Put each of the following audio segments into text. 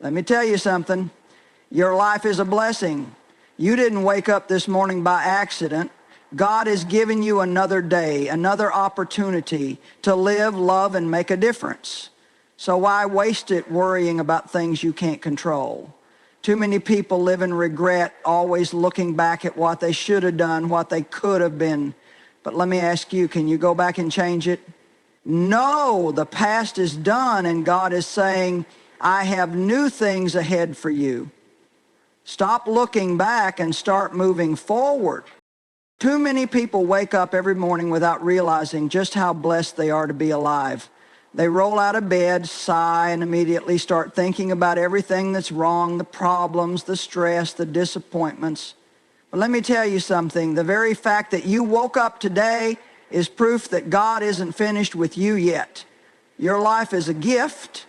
Let me tell you something. Your life is a blessing. You didn't wake up this morning by accident. God has given you another day, another opportunity to live, love, and make a difference. So why waste it worrying about things you can't control? Too many people live in regret, always looking back at what they should have done, what they could have been. But let me ask you, can you go back and change it? No, the past is done, and God is saying, I have new things ahead for you. Stop looking back and start moving forward. Too many people wake up every morning without realizing just how blessed they are to be alive. They roll out of bed, sigh, and immediately start thinking about everything that's wrong, the problems, the stress, the disappointments. But let me tell you something. The very fact that you woke up today is proof that God isn't finished with you yet. Your life is a gift,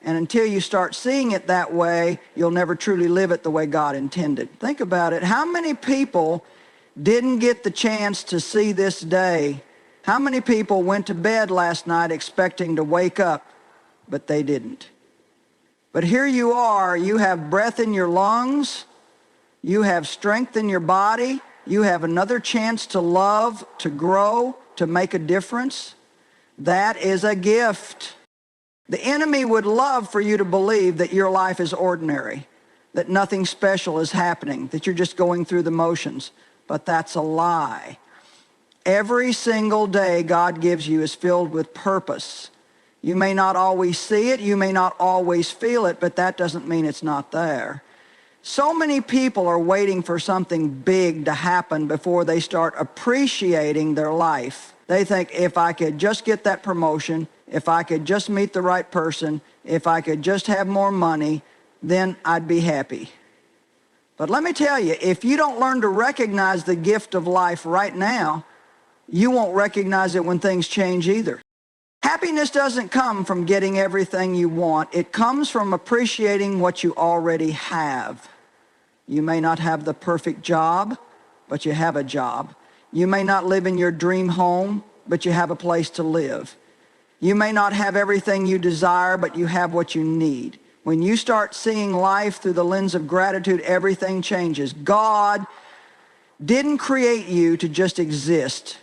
and until you start seeing it that way, you'll never truly live it the way God intended. Think about it. How many people didn't get the chance to see this day? How many people went to bed last night expecting to wake up, but they didn't? But here you are, you have breath in your lungs, you have strength in your body, you have another chance to love, to grow, to make a difference. That is a gift. The enemy would love for you to believe that your life is ordinary, that nothing special is happening, that you're just going through the motions. But that's a lie. Every single day God gives you is filled with purpose. You may not always see it, you may not always feel it, but that doesn't mean it's not there. So many people are waiting for something big to happen before they start appreciating their life. They think, if I could just get that promotion, if I could just meet the right person, if I could just have more money, then I'd be happy. But let me tell you, if you don't learn to recognize the gift of life right now, you won't recognize it when things change either. Happiness doesn't come from getting everything you want. It comes from appreciating what you already have. You may not have the perfect job, but you have a job. You may not live in your dream home, but you have a place to live. You may not have everything you desire, but you have what you need. When you start seeing life through the lens of gratitude, everything changes. God didn't create you to just exist.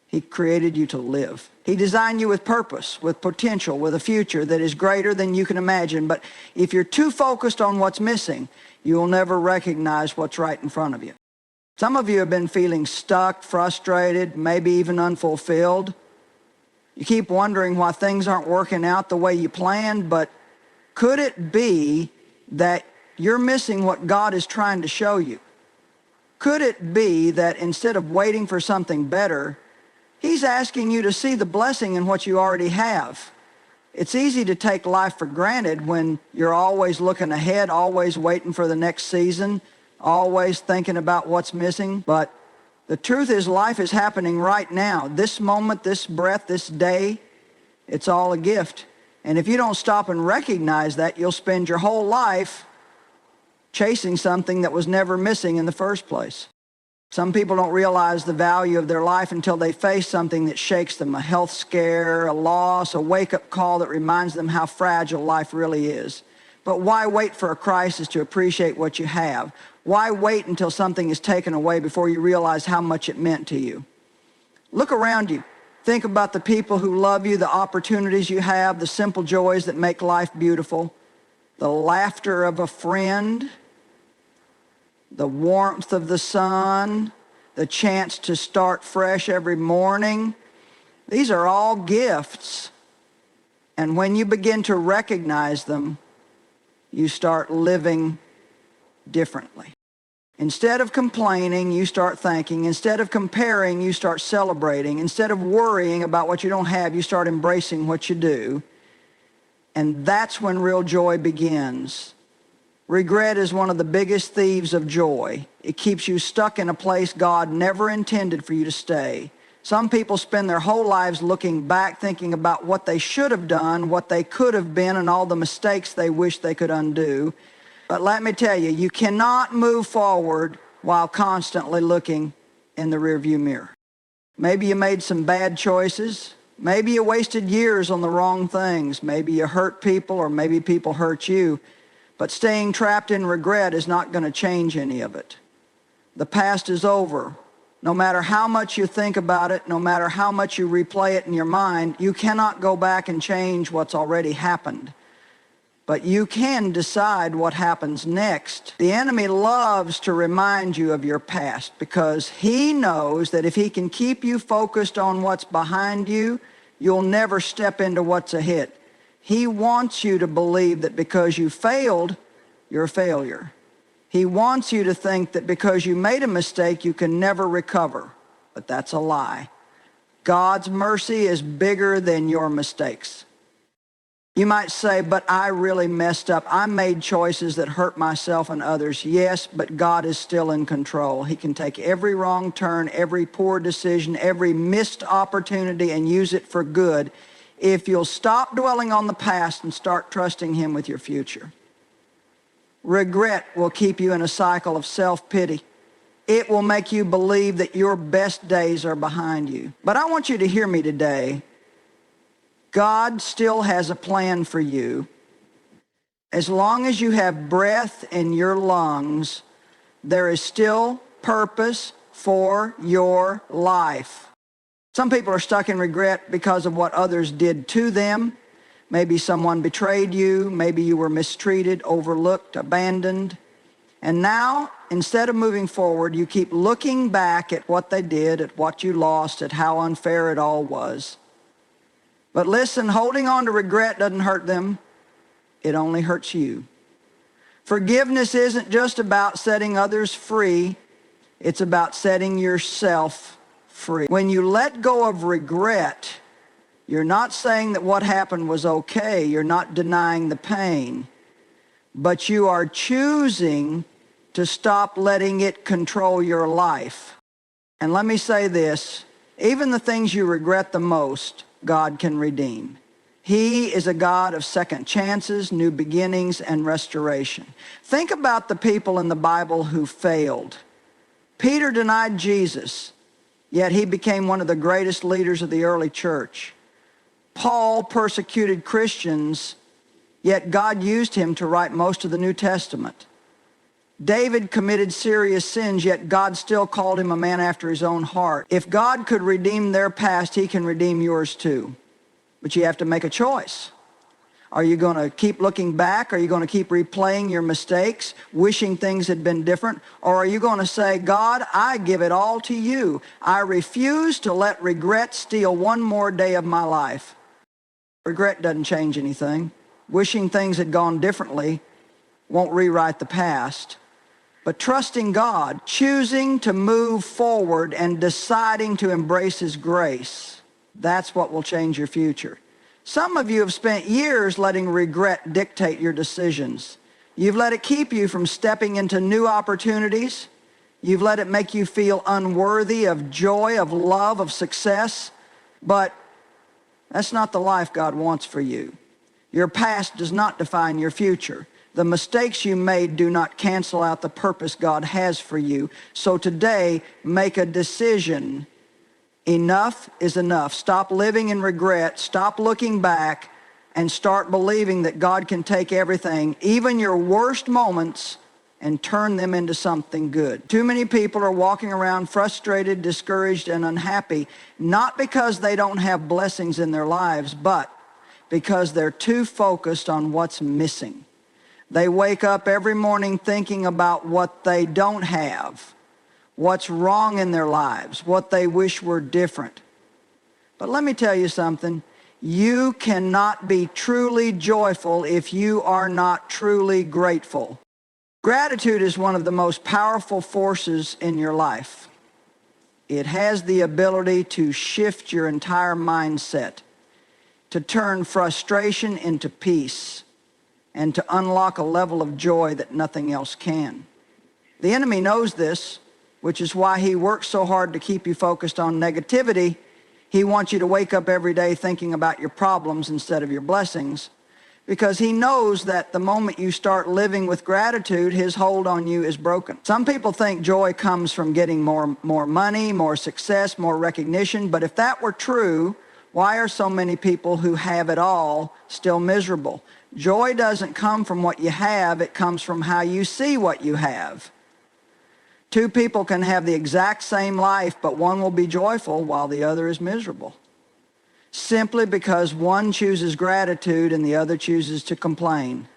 He created you to live. He designed you with purpose, with potential, with a future that is greater than you can imagine. But if you're too focused on what's missing, you will never recognize what's right in front of you. Some of you have been feeling stuck, frustrated, maybe even unfulfilled. You keep wondering why things aren't working out the way you planned, but could it be that you're missing what God is trying to show you? Could it be that instead of waiting for something better, He's asking you to see the blessing in what you already have? It's easy to take life for granted when you're always looking ahead, always waiting for the next season, always thinking about what's missing. But the truth is, life is happening right now. This moment, this breath, this day, it's all a gift. And if you don't stop and recognize that, you'll spend your whole life chasing something that was never missing in the first place. Some people don't realize the value of their life until they face something that shakes them, a health scare, a loss, a wake-up call that reminds them how fragile life really is. But why wait for a crisis to appreciate what you have? Why wait until something is taken away before you realize how much it meant to you? Look around you. Think about the people who love you, the opportunities you have, the simple joys that make life beautiful, the laughter of a friend, the warmth of the sun, the chance to start fresh every morning. These are all gifts. And when you begin to recognize them, you start living differently. Instead of complaining, you start thanking. Instead of comparing, you start celebrating. Instead of worrying about what you don't have, you start embracing what you do. And that's when real joy begins. Regret is one of the biggest thieves of joy. It keeps you stuck in a place God never intended for you to stay. Some people spend their whole lives looking back, thinking about what they should have done, what they could have been, and all the mistakes they wish they could undo. But let me tell you, you cannot move forward while constantly looking in the rearview mirror. Maybe you made some bad choices. Maybe you wasted years on the wrong things. Maybe you hurt people, or maybe people hurt you. But staying trapped in regret is not going to change any of it. The past is over. No matter how much you think about it, no matter how much you replay it in your mind, you cannot go back and change what's already happened. But you can decide what happens next. The enemy loves to remind you of your past because he knows that if he can keep you focused on what's behind you, you'll never step into what's ahead. He wants you to believe that because you failed, you're a failure. He wants you to think that because you made a mistake, you can never recover. But that's a lie. God's mercy is bigger than your mistakes. You might say, but I really messed up. I made choices that hurt myself and others. Yes, but God is still in control. He can take every wrong turn, every poor decision, every missed opportunity and use it for good if you'll stop dwelling on the past and start trusting him with your future. Regret will keep you in a cycle of self-pity. It will make you believe that your best days are behind you. But I want you to hear me today. God still has a plan for you. As long as you have breath in your lungs, there is still purpose for your life. Some people are stuck in regret because of what others did to them. Maybe someone betrayed you. Maybe you were mistreated, overlooked, abandoned. And now, instead of moving forward, you keep looking back at what they did, at what you lost, at how unfair it all was. But listen, holding on to regret doesn't hurt them. It only hurts you. Forgiveness isn't just about setting others free. It's about setting yourself free. When you let go of regret, you're not saying that what happened was okay. You're not denying the pain. But you are choosing to stop letting it control your life. And let me say this, even the things you regret the most, God can redeem. He is a God of second chances, new beginnings, and restoration. Think about the people in the Bible who failed. Peter denied Jesus, yet he became one of the greatest leaders of the early church. Paul persecuted Christians, yet God used him to write most of the New Testament. David committed serious sins, yet God still called him a man after his own heart. If God could redeem their past, he can redeem yours too. But you have to make a choice. Are you going to keep looking back? Are you going to keep replaying your mistakes, wishing things had been different? Or are you going to say, God, I give it all to you. I refuse to let regret steal one more day of my life. Regret doesn't change anything. Wishing things had gone differently won't rewrite the past. But trusting God, choosing to move forward and deciding to embrace his grace, that's what will change your future. Some of you have spent years letting regret dictate your decisions. You've let it keep you from stepping into new opportunities. You've let it make you feel unworthy of joy, of love, of success. But that's not the life God wants for you. Your past does not define your future. The mistakes you made do not cancel out the purpose God has for you. So today, make a decision. Enough is enough. Stop living in regret. Stop looking back and start believing that God can take everything, even your worst moments, and turn them into something good. Too many people are walking around frustrated, discouraged, and unhappy, not because they don't have blessings in their lives, but because they're too focused on what's missing. They wake up every morning thinking about what they don't have, what's wrong in their lives, what they wish were different. But let me tell you something. You cannot be truly joyful if you are not truly grateful. Gratitude is one of the most powerful forces in your life. It has the ability to shift your entire mindset, to turn frustration into peace, and to unlock a level of joy that nothing else can. The enemy knows this, which is why he works so hard to keep you focused on negativity. He wants you to wake up every day thinking about your problems instead of your blessings, because he knows that the moment you start living with gratitude, his hold on you is broken. Some people think joy comes from getting more money, more success, more recognition, but if that were true, why are so many people who have it all still miserable? Joy doesn't come from what you have, it comes from how you see what you have. Two people can have the exact same life, but one will be joyful while the other is miserable, simply because one chooses gratitude and the other chooses to complain.